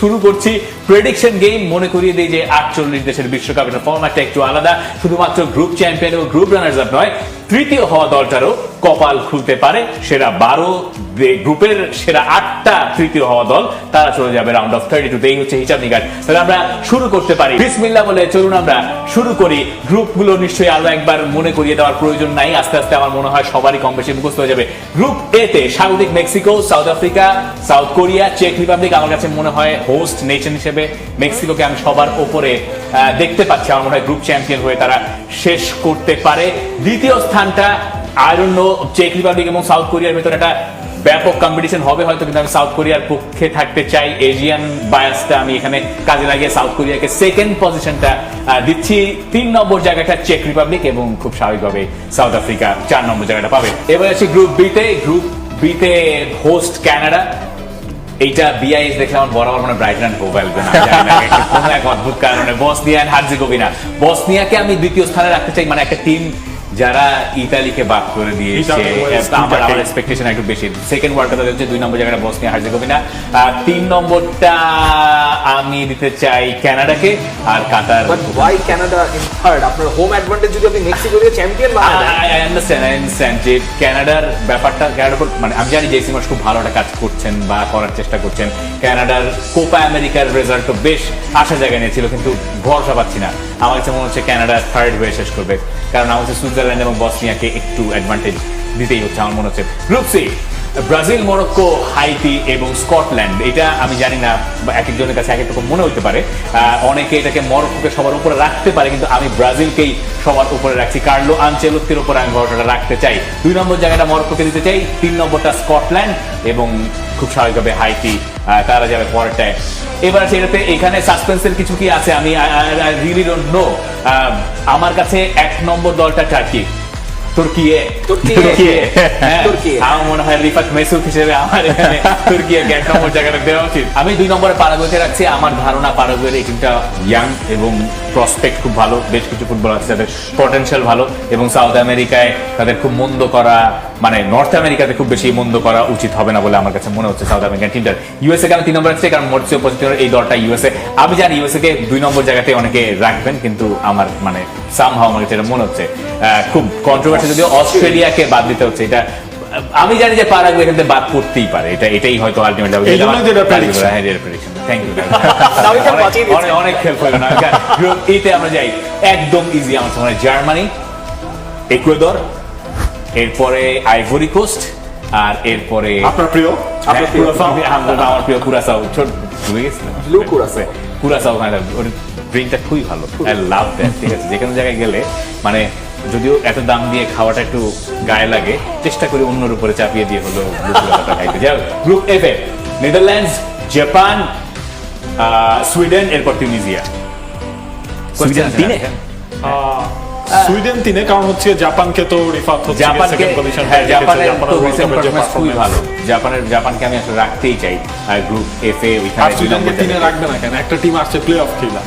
শুরু করছি prediction game. মনে করিয়ে দিই যে 48 দেশের বিশ্বকাপের ফরম্যাটটা একটু আলাদা। শুধুমাত্র গ্রুপ চ্যাম্পিয়ন এবং গ্রুপ রানার্স আপ নয়, তৃতীয় হওয়া দলটারও কপাল খুলতে পারে। সেরা 12 গ্রুপের সেরা 8টা তৃতীয় হওয়া দল তারা চলে যাবে রাউন্ড অফ 32। এই হচ্ছে হিসাব নিকাশ। তাহলে আমরা শুরু করতে পারি। বিসমিল্লাহ বলে চলুন আমরা শুরু করি। গ্রুপগুলো নিশ্চয়ই আরো একবার মনে করিয়ে দেওয়ার প্রয়োজন নাই, আস্তে আস্তে আমার মনে হয় সবারই কম বেশি মুখস্থ হয়ে যাবে। গ্রুপ এ তে স্বাগতিক Mexico, South Africa, South Korea, চেক রিপাবলিক। আমার কাছে মনে হয় হোস্ট নেশন হিসেবে মেক্সিকোকে আমি সবার উপরে দেখতে পাচ্ছি। আমার মনে হয় গ্রুপ চ্যাম্পিয়ন হয়ে তারা শেষ করতে পারে। দ্বিতীয় স্থানটা আই ডোন্ট নো, চেক রিপাবলিক এবং সাউথ কোরিয়ার ভেতরে একটা ব্যাপক কম্পিটিশন হবে হয়তো, কিন্তু আমি সাউথ কোরিয়ার পক্ষে থাকতে চাই। এশিয়ান বায়াসটা আমি এখানে কাজে লাগিয়ে সাউথ কোরিয়াকে সেকেন্ড পজিশনটা দিচ্ছি। 3 নম্বর জায়গাটা চেক রিপাবলিক এবং খুব স্বাভাবিকভাবে সাউথ আফ্রিকা 4 নম্বর জায়গাটা পাবে। এবার আসি গ্রুপ বিতে। গ্রুপ বিতে হোস্ট কানাডা। এইটা বিআইএস দেখলে আমার বরাবর মানে ব্রাইটন অ্যান্ড হোভ অ্যালবিয়ন, কোনো এক অদ্ভুত কারণে। বসনিয়া এন্ড হার্জেগোভিনা, বসনিয়াকে আমি দ্বিতীয় স্থানে রাখতে চাই। মানে একটা টিম যারা ইতালিকে বাদ করে দিয়েছে, আমার এক্সপেকটেশন একটু বেশি। সেকেন্ড ওয়ার্ল্ড কাপ হচ্ছে 2 নম্বর জায়গাটা বসনিয়া হার্জেগোভিনা। 3 নম্বরটা আমি দিতে চাই কানাডাকে আর Qatar. But why Canada in third? আপনার হোম অ্যাডভান্টেজ যদি আপনি মেক্সিকো দিয়ে চ্যাম্পিয়ন বানান। আই আন্ডারস্ট্যান্ড যে কানাডার ব্যাপারটা, কানাডার মানে আমি জানি জেসি মাস খুব ভালো একটা কাজ করছেন বা করার চেষ্টা করছেন। কানাডার কোপা আমেরিকার রেজাল্টও বেশ আশার জায়গায় নিয়েছিল, কিন্তু ভরসা পাচ্ছি না। আমার কাছে মনে হচ্ছে কানাডা থার্ড হয়ে শেষ করবে, কারণ আমার হচ্ছে সুইজারল্যান্ড এবং বসনিয়াকে একটু অ্যাডভান্টেজ দিতেই হচ্ছে আমার মনে হচ্ছে। Group C, Brazil, Morocco, Haiti এবং স্কটল্যান্ড। এটা আমি জানি না, এক একজনের কাছে এক এক রকম মনে হতে পারে। অনেকে এটাকে মরক্কোকে সবার উপরে রাখতে পারে, কিন্তু আমি ব্রাজিলকেই সবার উপরে রাখছি। কার্লো আনচেলত্তির উপরে আমি ভরসাটা রাখতে চাই। 2 নম্বর জায়গাটা মরক্কোকে দিতে চাই, 3 নম্বরটা স্কটল্যান্ড এবং খুব স্বাভাবিকভাবে হাইতি, তারা যাবে পরেরটায়। এবার সেটাতে এখানে সাসপেন্সের কিছু কি আছে আমি রিয়েলি ডোন্ট নো। আমার কাছে 1 নম্বর দলটা টার্কি, আমার মনে হয় রিফাত মেসুদ হিসেবে আমার এখানে তুর্কিয়াকে 1 নম্বর জায়গাটা দেওয়া উচিত। আমি 2 নম্বরে পারাগুয়েকে রাখছি। আমার ধারণা পারাগুয়ের এই টিমটা ইয়াং এবং প্রসপেক্ট খুব ভালো, বেশ কিছু ফুটবল আছে তাদের পটেনশিয়াল ভালো, এবং সাউথ আমেরিকায় তাদের খুব মন্দ করা, মানে নর্থ আমেরিকাতে খুব বেশি মন্দ করা উচিত হবে না বলে আমার কাছে মনে হচ্ছে সাউথ আমেরিকান টিমটার। ইউএসএ কে আমি 3 নম্বর রাখছি, কারণ মরসিও পজিটিভ এই দলটা ইউএসএ। আমি জানি ইউএসএ কে 2 নম্বর জায়গাতে অনেকে রাখবেন, কিন্তু আমার মানে সামহাও আমার কাছে মনে হচ্ছে খুব কন্ট্রোভার্সি, যদিও অস্ট্রেলিয়াকে বাদ দিতে হচ্ছে। এটা আমি জানি যে পারাগুয়ে এখান থেকে বাদ করতেই পারে, এটাই হয়তো আলটিমেট হবে। থ্যাংক ইউ, অনেক হেল্প হলো না। গ্রুপ ইতে আমরা যাই, একদম ইজি আমার মনে হয় জার্মানি, ইকুয়েডর, এরপরে আইভরি কোস্ট, আর এরপরে আপনার প্রিয় আমার প্রিয় কুরাসাও। ছোট ভুলে গেছিলাম, কুরাসাও। ওর ড্রিঙ্কটা খুবই ভালো, আই লাভ দ্যাট। ঠিক আছে, যেখানে জায়গায় গেলে মানে যদিও এত দাম দিয়ে খাওয়াটা একটু গায়ে লাগে, চেষ্টা করি অন্যের উপরে চাপিয়ে দিয়ে হলো খাইতে। যাও গ্রুপ এফ এ, নেদারল্যান্ডস, জাপান, সুইডেন, এরপর তিউনিসিয়া। সুইডেন 3-এ, কারণ হচ্ছে জাপানকে তো রিফাত হচ্ছে সেকেন্ড পজিশন। খুবই ভালো জাপানকে আমি আসলে রাখতেই চাই গ্রুপ এফ এ। আর সুইডেনকে 3-এ রাখবে না কেন? একটা টিম আসছে প্লে অফ খেলা,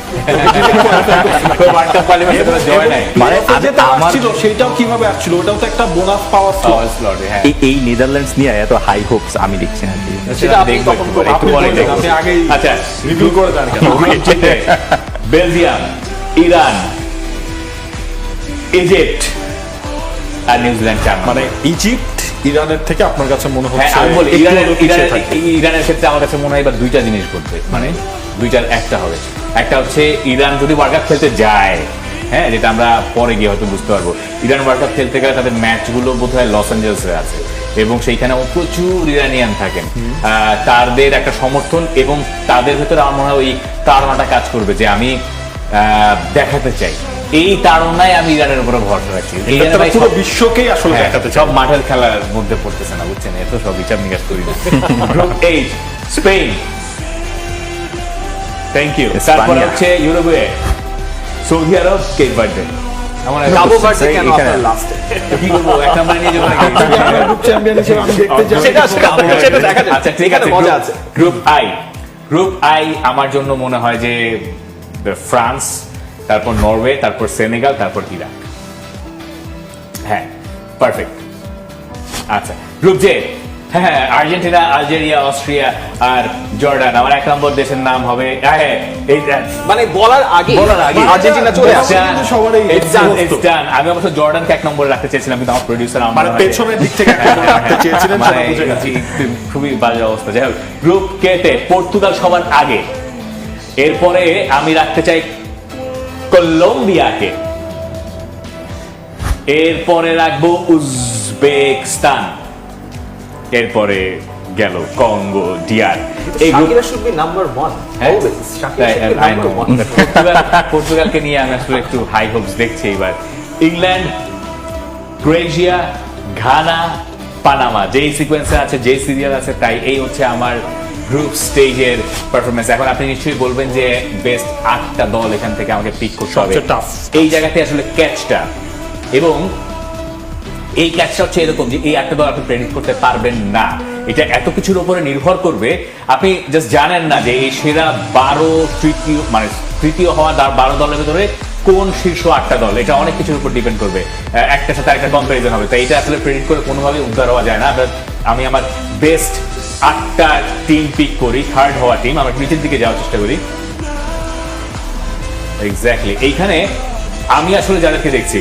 ওয়ার্ল্ড কাপ কোয়ালিফায়ারে জয় নাই, মানে আমার ছিল সেটাও কিভাবে আসছিল, ওটাও তো একটা বোনাস পাওয়ার স্লট। হ্যাঁ, এই নেদারল্যান্ডস নিয়ে এত হাই হোপস আমি দেখছি না। সেটা দেখবো একটু পরে। আপনি আগেই আচ্ছা, রিভিউ করে দেন কেন? বেলজিয়াম, ইরান, ইজিপ্ট আর নিউজিল্যান্ড। মানে ইজিপ্ট ইরানের থেকে আপনার কাছে মনে হচ্ছে? হ্যাঁ, আমি বলি ইরানের ক্ষেত্রে আমার কাছে মনে হয় এবার 2টা জিনিস ঘটবে, মানে 2টার একটা হবে। একটা হচ্ছে ইরান যদি ওয়ার্ল্ড কাপ খেলতে যায়, হ্যাঁ, যেটা আমরা পরে গিয়ে হয়তো বুঝতে পারবো। ইরান ওয়ার্ল্ড কাপ খেলতে গেলে তাদের ম্যাচগুলো বোধহয় লস অ্যাঞ্জেলসে আছে, এবং সেইখানে প্রচুর ইরানিয়ান থাকেন। তাদের একটা সমর্থন এবং তাদের ভেতরে আমার মনে হয় ওই তাড়নাটা কাজ করবে যে আমি দেখাতে চাই। এই তাড়নায় আমি ইরানের উপরে ভরসা রাখছি। পুরো বিশ্বকেই আসলে দেখাতে সব মাঠের খেলার মধ্যে পড়তেছে না, বুঝছেন? এত সব হিসাব নিকাশ করি না। Group H, Spain, thank you. তারপরে হচ্ছে ইউরুগুয়ে, সৌদি আরব, কেপ ভার্দে। কাবো ভার্দে কেন আপনার লাস্টে? কি করবো, এক নম্বরে নিয়ে যাবো নাকি? গ্রুপ চ্যাম্পিয়ন হিসেবে আমি দেখতে চাই। সেটা দেখা যাবে। আচ্ছা ঠিক আছে, মজা আছে। গ্রুপ আই আমার জন্য মনে হয় যে ফ্রান্স, তারপর নরওয়ে, তারপর সেনেগাল, তারপর ইরাক। হ্যাঁ, পারফেক্ট। আচ্ছা, গ্রুপ জে, হ্যাঁ, আর্জেন্টিনা, আলজেরিয়া, অস্ট্রিয়া আর জর্ডান। আমার 1 নম্বর দেশের নাম হবে মানে বলার আগে আর্জেন্টিনা চলে আসে। কিন্তু সবারই আমি অবশ্য জর্ডানকে 1 নম্বরে রাখতে চেয়েছিলাম, কিন্তু আমার প্রডিউসার মানে পেছনের দিক থেকে রাখতে চেয়েছিলেন, সেটা বুঝে গেছি। খুবই বাজে অবস্থা। যাই হোক, গ্রুপ কে তে পর্তুগাল সবার আগে, এরপরে আমি রাখতে চাই কলম্বিয়াকে, এরপরে রাখবো উজবেকিস্তান, এরপরে গেল কঙ্গো ডিআর। এই group Shakira should be number 1 always. Shakira should be I know. Number 1। পর্তুগালকে নিয়ে আমি আসলে একটু হাই হোপস দেখছি এবার। ইংল্যান্ড, ক্রোয়েশিয়া, ঘানা, পানামা, যেই সিকোয়েন্সে আছে, যে সিরিয়াল আছে, তাই এই হচ্ছে আমার গ্রুপ স্টেজের পারফরমেন্স। এখন আপনি নিশ্চয়ই বলবেন যে বেস্ট 8টা দল এখান থেকে আমাকে পিক করতে হবে। সবচেয়ে tough। এই জায়গাতে আসলে ক্যাচটা, এবং এই ক্যাচটা হচ্ছে এরকম যে এই 8টা দল আপনি প্রেডিক্ট করতে পারবেন না। এটা এত কিছুর উপরে নির্ভর করবে, আপনি জাস্ট জানেন না যে এই সেরা 12 তৃতীয় হওয়া 12 দলের ভিতরে কোন শীর্ষ 8টা দল, এটা অনেক কিছুর উপর ডিপেন্ড করবে। একটার সাথে একটা কম্পারিজন হবে, তাই এটা আসলে প্রেডিক্ট করে কোনোভাবেই উদ্ধার হওয়া যায় না। আমি আমার বেস্ট 8টা টিম পিক করি, থার্ড হওয়া টিম। আমরা নিচের দিকে যাওয়ার চেষ্টা করি। এক্স্যাক্টলি, এইখানে আমি আসলে যাদেরকে দেখছি,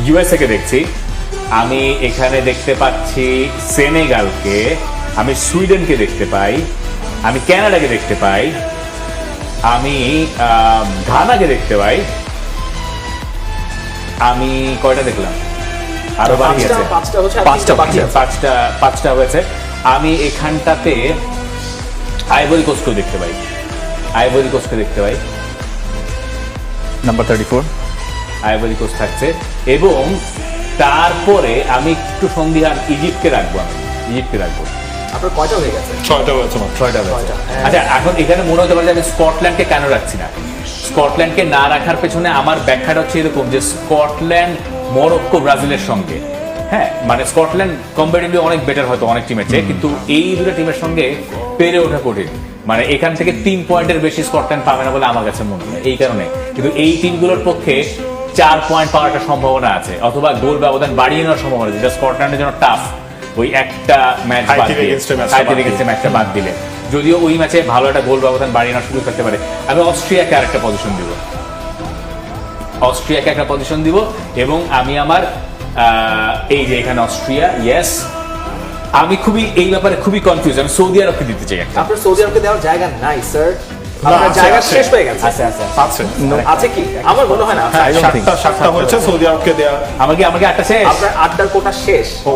ইউএসএ কে দেখছি, আমি এখানে দেখতে পাচ্ছি সেনেগালকে, আমি সুইডেনকে দেখতে পাই, আমি কানাডাকে দেখতে পাই, আমি ঘানাকে দেখতে পাই, আমি কয়টা দেখলাম, আরো বাকি আছে, 5টা হচ্ছে, আর 5টা 3টা বাকি আছে। 5টা হয়েছে। আমি এখানটাতে আইভরি কোস্টকে দেখতে পাই, আইভরি কোস্টকে দেখতে পাই, নাম্বার 34 আইভরি কোস্ট থাকছে, এবং তারপরে আমি একটু সন্দিহান ইজিপ্টকে রাখবো, আমি ইজিপ্টকে রাখবো। আপনার কয়টা হয়ে গেছে? 6টা হয়েছে মাত্র। 6টা হয়েছে। ছয়টা, হ্যাঁ। আচ্ছা, এখন এখানে মনে হতে পারে যে আমি স্কটল্যান্ডকে কেন রাখছি না। স্কটল্যান্ডকে না রাখার পেছনে আমার ব্যাখ্যাটা হচ্ছে এরকম যে স্কটল্যান্ড মরক্কো ব্রাজিলের সঙ্গে, হ্যাঁ, মানে স্কটল্যান্ড কম্পারেটিভলি অনেক বেটার হয়তো অনেক টিমের চেয়ে, কিন্তু এই দুটো টিমের সঙ্গে পেরে ওঠা কঠিন। মানে এখান থেকে 3 পয়েন্টের বেশি স্কটল্যান্ড পাবে না বলে আমার কাছে মনে হয়, এই কারণে। কিন্তু এই টিমগুলোর পক্ষে 4 পয়েন্ট পাওয়ার একটা সম্ভাবনা আছে, অথবা গোল ব্যবধান বাড়িয়ে নেওয়ার সম্ভাবনা আছে, যেটা স্কটল্যান্ডের জন্য টাফ। ওই একটা ম্যাচ বাদ হাইতির দিয়ে, against এ match হাইতির বাদ against এ ম্যাচটা বাদ দিলে, যদিও ওই ম্যাচে ভালো একটা গোল ব্যবধান বাড়িয়ে নেওয়ার সুযোগ থাকতে পারে। আমি অস্ট্রিয়াকে আরেকটা পজিশন দিব, অস্ট্রিয়াকে একটা পজিশন দিব, এবং আমি আমার এই যে এখানে অস্ট্রিয়া, ইয়েস, আমি খুবই এই ব্যাপারে খুবই কনফিউজ। আমি সৌদি আরবকে দিতে চাই একটা। আপনার সৌদি আরবকে দেওয়ার জায়গা নাই স্যার, আপনার আছে, জায়গা আছে। শেষ হয়ে গেছে। আচ্ছা আচ্ছা, আছে আছে কি? আমার মনে হয় না আছে। I don't think 7টা হয়েছে সৌদি আরবকে দেয়া। আমাকে একটা শেষ। আপনার 8টার কোটা শেষ। ও,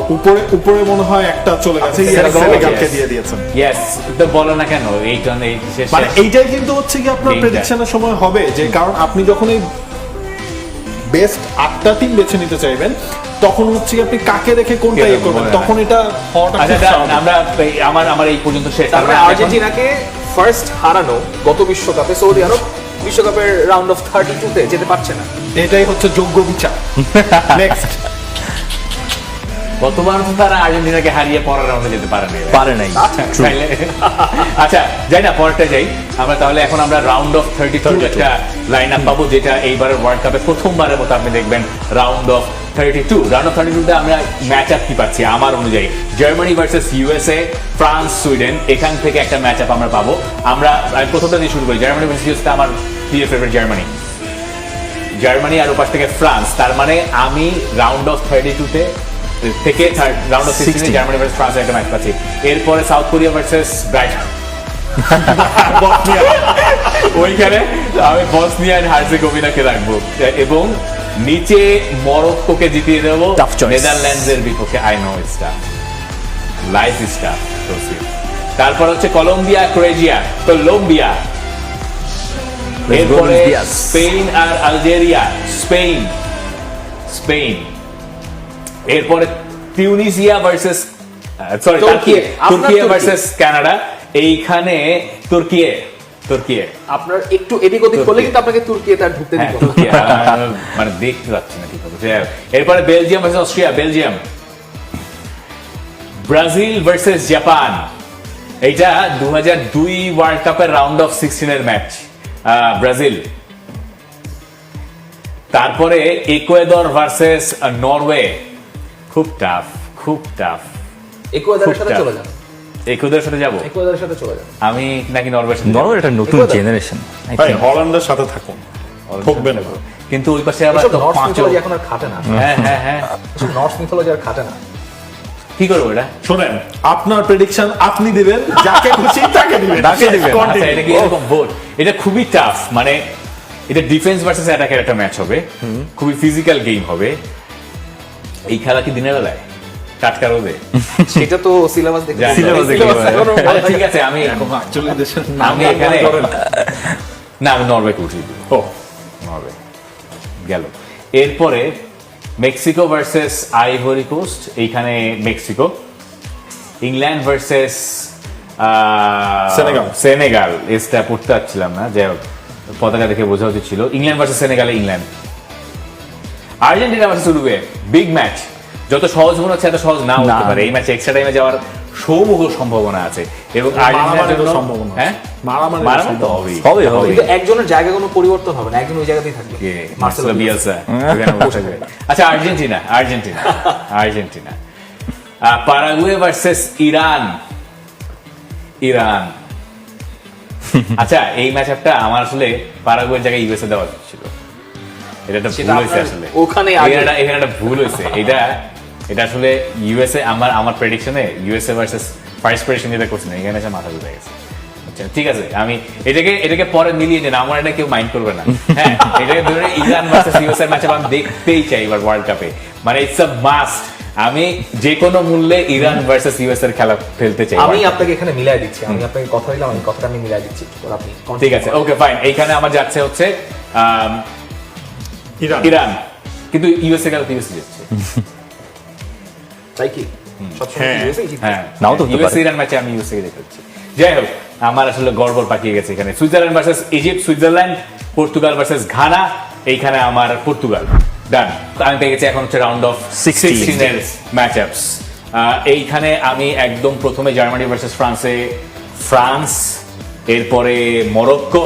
উপরে মনে হয় একটা চলে গেছে, সেনেগালকে দিয়ে দিয়েছেন। ইয়েস, তো বলো না কেন এই কারণে এই শেষ। মানে এইটাই কিন্তু হচ্ছে কি আপনার এইটা। প্রেডিকশনের সময় হবে, যে কারণ আপনি যখন এই বেস্ট 8টা টিম বেছে নিতে চাইবেন, তখন হচ্ছে কি আপনি কাকে রেখে কোনটা ইয়ে করবেন, তখন এটা হওয়াটা আচ্ছা, খুব স্বাভাবিক। আমরা আমার এই পর্যন্ত শেষ। তারপরে আমরা এখন- আর্জেন্টিনাকে ফার্স্ট হারানো গত বিশ্বকাপে সৌদি আরব বিশ্বকাপের রাউন্ড অফ 32-তে যেতে পারছে না। এটাই হচ্ছে যোগ্য বিচার। নেক্সট, গতবার তো তারা আর্জেন্টিনাকে হারিয়ে পরের রাউন্ডে যেতে পারে নাই। পারে নাই। তাইলে- আচ্ছা, যাই না, পরেরটা যাই আমরা তাহলে। এখন আমরা রাউন্ড অফ 32 একটা লাইন আপ পাবো, যেটা এইবারের ওয়ার্ল্ড কাপে প্রথমবারের মতো আপনি দেখবেন রাউন্ড অফ 32। রাউন্ড অফ 32 তে আমরা ম্যাচ আপ কি পাচ্ছি আমার অনুযায়ী, Germany versus USA, France, Sweden, এখান থেকে একটা ম্যাচ আপ আমরা পাবো। আমি প্রথমটা দিয়ে শুরু করি, জার্মানি ভার্সেস ইউএসএ। আমার প্রিয় ফেভারিট জার্মানি, আর ওপাশ থেকে ফ্রান্স। তার মানে আমি রাউন্ড অফ 32 থেকে রাউন্ড অফ 16 জার্মানি ভার্সেস ফ্রান্সের একটা ম্যাচ পাচ্ছি। এরপরে সাউথ কোরিয়া ভার্সেস ব্রাইটন, ওইখানে আমি বসনিয়া এন্ড হার্জেগোভিনাকে রাখবো, এবং নিচে মরক্কোকে জিতিয়ে দেবো Tough choice. নেদারল্যান্ডসের বিপক্ষে। I know it's tough, life is tough. তারপর হচ্ছে কলম্বিয়া, ক্রোয়েশিয়া, কলম্বিয়া। এরপরে Buenos días. স্পেন আর আলজেরিয়া, স্পেন। এরপরে টিউনিসিয়া ভার্সেস সরি তুর্কি। আপনার তুর্কি তুর্কি। Versus Canada. এইখানে তুর্কি আপনার একটু এদিক ওদিক করলে কিন্তু আপনাকে তুর্কি তার ঢুকতে হ্যাঁ, দিব না। তুর্কি, মানে দেখতে পাচ্ছি না ঠিক মতো। এরপরে Belgium versus Austria, Belgium. Brazil versus Japan, এইটা 2002 ওয়ার্ল্ড কাপের রাউন্ড অফ 16 এর ম্যাচ, ব্রাজিল। তারপরে ইকুয়েডর ভার্সেস নরওয়ে, খুব টাফ। ইকুয়েডরের সাথে চলে যান, একুয়েডরের সাথে যাব ইকুয়েডরের সাথে চলে যান। আমি নাকি নরওয়ের সাথে যাবো? নরওয়ে একটা নতুন একুয়েডর? জেনারেশন ভাই হল্যান্ডের সাথে থাকুন, ঠকবেন না। কিন্তু ওই পাশে আবার এসব তো নর্থ পাঁচও মিথোলজি এখন আর খাটে না, হ্যাঁ হ্যাঁ হ্যাঁ এসব নর্থ মিথোলজি আর খাটে না। কি করবো এটা? শোনেন, আপনার প্রেডিকশন আপনি দিবেন, যাকে খুশি তাকে দিবেন। তাকে দিবেন। আচ্ছা, এটা কি এরকম ভোট? এটা খুবই টাফ, মানে এটা ডিফেন্স ভার্সেস অ্যাটাকের একটা ম্যাচ হবে, খুবই ফিজিক্যাল গেম হবে। এই খেলা কি দিনের বেলায় টাটকা রোদে? সেটা তো সিলেবাস দেখে জানি। Syllabus দেখে Syllabus এখনো আচ্ছা, ঠিক আছে, আমি Actually দেশের আমি এখানে না, আমি নরওয়েকে উঠিয়ে দিব। ও, নরওয়ে গেল। এরপরে মেক্সিকো ভার্সেস আইভরি কোস্ট, এইখানে Mexico. England versus Senegal. Senegal, এসটা পড়তে পারছিলাম না, যাই হোক পতাকা দেখে বোঝা উচিত ছিল। ইংল্যান্ড ভার্সেস সেনেগালে England. Argentina versus Uruguay, big match. যত সহজ মনে হচ্ছে এত সহজ নাও হতে পারে। এই ম্যাচে এক্সট্রা টাইমে যাওয়ার সমূহ সম্ভাবনা আছে এবং আর্জেন্টিনার মারামারিরও জন্য সম্ভাবনা আছে। হ্যাঁ মারামারিরও মারামারি তো হবেই। হবে, হবে। কিন্তু একজনের জায়গা কোনো পরিবর্তন হবে না, একজন ওই জায়গাতেই থাকবে। কে? Marcelo Marcelo Bielsa. এখানে বসে থাকবে। আচ্ছা, Argentina Argentina Argentina Paraguay versus Iran. Iran. আচ্ছা, এই ম্যাচআপটা আমার আসলে প্যারাগুয়ের জায়গায় ইউএসএ দেওয়া উচিত ছিল। এটা একটা সেটা ভুল হয়েছে আপনার আসলে। ওখানে আগে- এখানে একটা ভুল হয়েছে। এটা আসলে ইউএসএ, আমার প্রেডিকশনে ইউএসএ ভার্সেস ফার্স্ট প্রেডিকশন যেটা করছি না, এখানে এসে মাথা ঘুরে গেছে। আচ্ছা, ঠিক আছে, আমি এটাকে পরে মিলিয়ে নেন, আমার এটা কেউ মাইন্ড করবে না। হ্যাঁ, এটাকে ধরে ইরান ভার্সেস ইউএসএ ম্যাচ আমি দেখতেই চাই এবার ওয়ার্ল্ড কাপে, মানে ইটস আ মাস্ট। আমি যে কোনো মূল্যে ইরান ভার্সেস ইউএসএ এর খেলা খেলতে চাই। আমি আপনাকে এখানে মিলাই দিচ্ছি, আমি আপনাকে কথা দিলাম, আমি কথাটা আমি মিলাই দিচ্ছি। এবার আপনি ঠিক আছে, ওকে ফাইন। এইখানে আমার যাচ্ছে হচ্ছে ইরান। ইরান, কিন্তু ইউএসএ গেল ইউএসএ যাচ্ছে। তাই কি সবসময় হ্যাঁ, USA ই জিতবে? হ্যাঁ, নাও তো হতে ইউএসএ পারে। ইরান ম্যাচে আমি ইউএসএ দেখতে পাচ্ছি। যাই হোক, আমার আসলে গড়বড় পাকিয়ে গেছে এখানে। Switzerland versus Egypt, Switzerland. Portugal versus Ghana, এইখানে আমার পর্তুগাল। ডান। আমি পেয়ে গেছি এখন হচ্ছে রাউন্ড অফ 16 এর ম্যাচ আপস। এইখানে আমি একদম প্রথমে জার্মানি ভার্সেস ফ্রান্সে ফ্রান্স, এরপরে মরক্কো,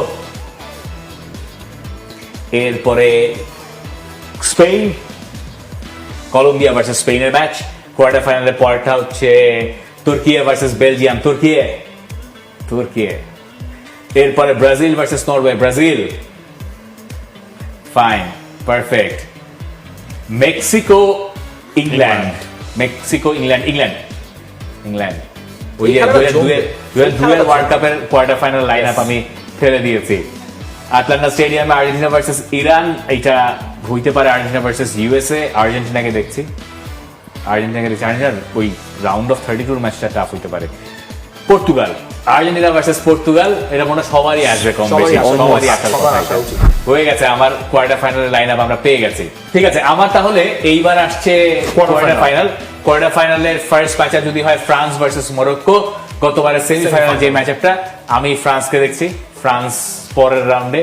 এরপরে স্পেন, কলম্বিয়া ভার্সেস স্পেনের ম্যাচ। কোয়ার্টার ফাইনালের পরটা হচ্ছে তুর্কিয়ে ভার্সেস বেলজিয়াম, তুর্কিয়ে। এরপরে Brazil versus Norway, Brazil. Fine, perfect. Mexico England, England. ওই যে এই খেলাটা জমবে। 2002 ওয়ার্ল্ড কাপের কোয়ার্টার ফাইনাল লাইন আপ আমি ফেলে দিয়েছি। আটলান্টা স্টেডিয়ামে আর্জেন্টিনা ভার্সেস ইরান, এটা হইতে পারে আর্জেন্টিনা ভার্সেস ইউএসএ। আর্জেন্টিনাকে দেখছি, আর্জেন্টিনার ওই রাউন্ড অফ 32 ম্যাচটা টাফ হইতে পারে। পর্তুগাল, আর্জেন্টিনা ভার্সেস পর্তুগাল, এটা মনে হয় সবারই আসবে কম বেশি, সবারই আসার কথা। আসা উচিত। হয়ে গেছে আমার কোয়ার্টার ফাইনালের লাইন আপ আমরা পেয়ে গেছি। ঠিক আছে, আমার তাহলে এইবার আসছে কোয়ার্টার ফাইনালের ফার্স্ট ম্যাচ যদি হয় ফ্রান্স ভার্সেস মরক্কো। গতবারের সেমিফাইনাল যে ম্যাচআপটা, আমি ফ্রান্সকে দেখছি, ফ্রান্স পরের রাউন্ডে।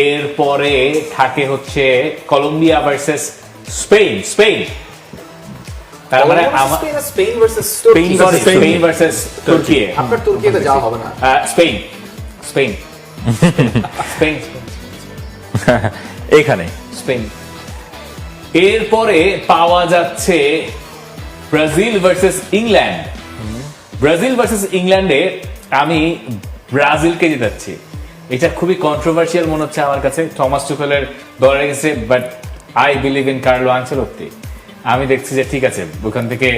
এরপরে থাকে হচ্ছে কলম্বিয়া ভার্সেস স্পেন। তার মানে আমার স্পেন ভার্সেস স্পেন ভার্সেস তুর্কি। আপনার তুর্কিতে যাওয়া হবে না। স্পেন এইখানে স্পেন। এরপরে পাওয়া যাচ্ছে Brazil versus England. Brazil versus ইংল্যান্ডে আমি ব্রাজিলকে জেতাচ্ছি। এটা খুবই কন্ট্রোভার্সিয়াল মনে হচ্ছে আমার কাছে থমাস টুখেলের দলের against, but I believe in Carlo Ancelotti. আমি দেখছি যে ঠিক আছে, ওখান থেকে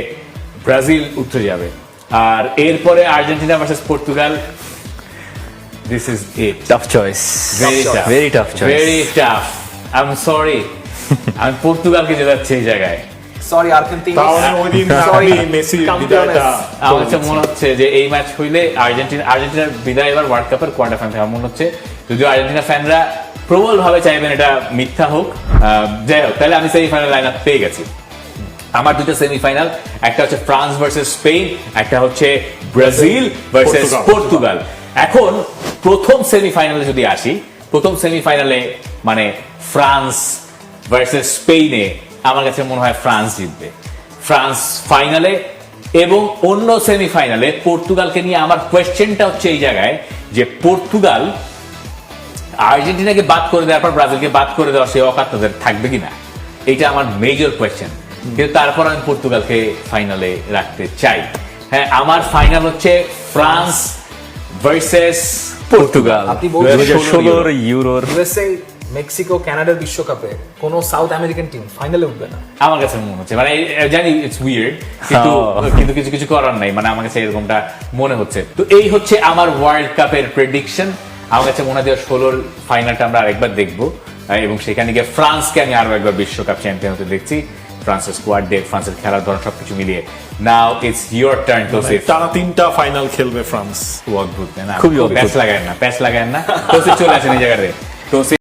ব্রাজিল উঠে যাবে। আর এরপরে Argentina versus Portugal. This is it. Tough choice, very tough choice. Very tough. I am sorry, আমি পর্তুগালকে জেতাচ্ছি এই জায়গায়। সরি আর্জেন্টিনা, তাহলে ওই দিন Sorry, মেসি campeones। বিদায়টা আমার কাছে মনে হচ্ছে যে এই ম্যাচ হইলে আর্জেন্টিনার বিদায় এবার ওয়ার্ল্ড কাপের কোয়ার্টার ফাইনাল আমার মনে হচ্ছে, যদিও আর্জেন্টিনা ফ্যানরা প্রবল ভাবে চাইবেন এটা মিথ্যা হোক। যাই হোক, তাহলে আমি সেমিফাইনাল লাইন আপ পেয়ে গেছি। আমার দুটো সেমিফাইনাল, একটা হচ্ছে ফ্রান্স ভার্সেস স্পেন, একটা হচ্ছে ব্রাজিল ভার্সেস পর্তুগাল। এখন প্রথম সেমিফাইনালে যদি আসি, প্রথম সেমিফাইনালে মানে ফ্রান্স ভার্সেস স্পেনে আমার কাছে মনে হয় ফ্রান্স জিতবে, ফ্রান্স ফাইনালে। এবং অন্য সেমিফাইনালে পর্তুগালকে নিয়ে আমার কোয়েশ্চেনটা হচ্ছে এই জায়গায় যে পর্তুগাল আর্জেন্টিনাকে বাদ করে দেওয়ার পর ব্রাজিলকে বাদ করে দেওয়ার সেই অকাত তাদের থাকবে কিনা, এটা আমার মেজর কোয়েশ্চেন। কিন্তু তারপর আমি পর্তুগালকে ফাইনালে রাখতে চাই। হ্যাঁ, আমার ফাইনাল হচ্ছে ফ্রান্স ভার্সেস পর্তুগাল আপনি বলছেন 2016 ইউরোর ইউএসএ মেক্সিকো কানাডার বিশ্বকাপে কোনো সাউথ আমেরিকান টিম ফাইনালে উঠবে না। আমার কাছে মনে হচ্ছে, মানে জানি ইটস উইয়ার্ড, কিন্তু কিন্তু কিছু কিছু করার নাই, মানে আমার কাছে এরকমটা মনে হচ্ছে। তো এই হচ্ছে আমার ওয়ার্ল্ড কাপের প্রেডিকশন। আমার কাছে মনে হয় 16 ফাইনালটা আমরা আরেকবার দেখবো, এবং সেখানে গিয়ে ফ্রান্সকে আমি আরো একবার বিশ্বকাপ চ্যাম্পিয়ন হতে দেখছি। ফ্রান্সের স্কোয়াড ডে, ফ্রান্সের খেলার ধরন সবকিছু মিলিয়ে। Now it's your turn to say. টানা 3টা ফাইনাল খেলবে ফ্রান্স। অদ্ভুত, না খুবই অদ্ভুত। প্যাচ লাগায় না, প্যাচ লাগায় না। তো চলে আসেন এই জায়গাতে। তো